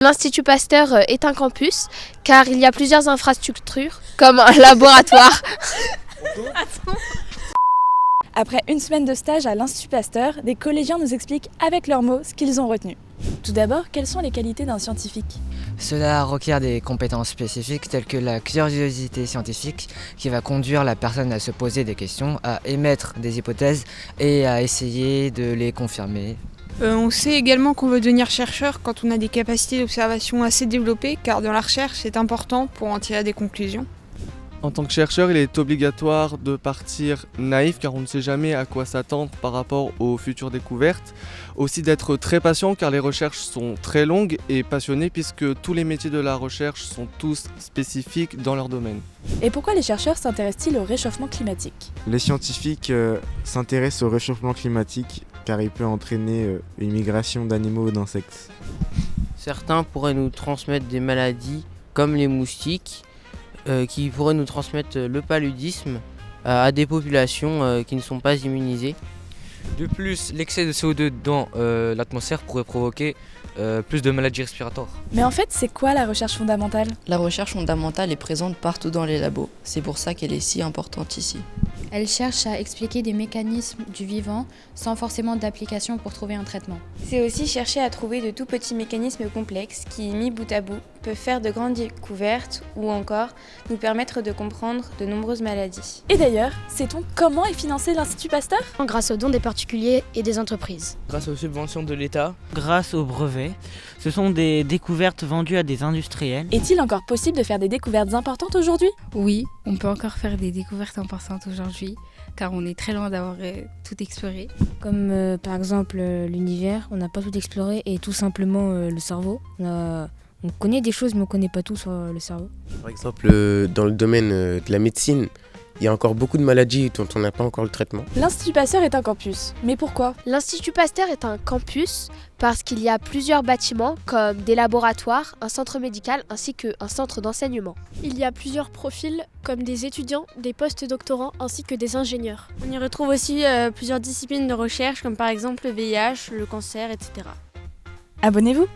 L'Institut Pasteur est un campus car il y a plusieurs infrastructures comme un laboratoire. Après une semaine de stage à l'Institut Pasteur, des collégiens nous expliquent avec leurs mots ce qu'ils ont retenu. Tout d'abord, quelles sont les qualités d'un scientifique ? Cela requiert des compétences spécifiques telles que la curiosité scientifique qui va conduire la personne à se poser des questions, à émettre des hypothèses et à essayer de les confirmer. On sait également qu'on veut devenir chercheur quand on a des capacités d'observation assez développées, car dans la recherche c'est important pour en tirer des conclusions. En tant que chercheur, il est obligatoire de partir naïf car on ne sait jamais à quoi s'attendre par rapport aux futures découvertes. Aussi d'être très patient car les recherches sont très longues et passionné puisque tous les métiers de la recherche sont tous spécifiques dans leur domaine. Et pourquoi les chercheurs s'intéressent-ils au réchauffement climatique ? Les scientifiques s'intéressent au réchauffement climatique car il peut entraîner une migration d'animaux ou d'insectes. Certains pourraient nous transmettre des maladies comme les moustiques qui pourraient nous transmettre le paludisme à des populations qui ne sont pas immunisées. De plus, l'excès de CO2 dans l'atmosphère pourrait provoquer plus de maladies respiratoires. Mais en fait, c'est quoi la recherche fondamentale ? La recherche fondamentale est présente partout dans les labos. C'est pour ça qu'elle est si importante ici. Elle cherche à expliquer des mécanismes du vivant sans forcément d'application pour trouver un traitement. C'est aussi chercher à trouver de tout petits mécanismes complexes qui, mis bout à bout, peuvent faire de grandes découvertes ou encore nous permettre de comprendre de nombreuses maladies. Et d'ailleurs, sait-on comment est financé l'Institut Pasteur ? Grâce aux dons des particuliers et des entreprises. Grâce aux subventions de l'État. Grâce aux brevets. Ce sont des découvertes vendues à des industriels. Est-il encore possible de faire des découvertes importantes aujourd'hui ? Oui, on peut encore faire des découvertes importantes aujourd'hui, car on est très loin d'avoir tout exploré. Comme par exemple l'univers, on n'a pas tout exploré, et tout simplement le cerveau. On connaît des choses mais on ne connaît pas tout sur le cerveau. Par exemple, dans le domaine de la médecine, il y a encore beaucoup de maladies dont on n'a pas encore le traitement. L'Institut Pasteur est un campus, mais pourquoi ? L'Institut Pasteur est un campus parce qu'il y a plusieurs bâtiments comme des laboratoires, un centre médical ainsi qu'un centre d'enseignement. Il y a plusieurs profils comme des étudiants, des post-doctorants ainsi que des ingénieurs. On y retrouve aussi plusieurs disciplines de recherche comme par exemple le VIH, le cancer, etc. Abonnez-vous !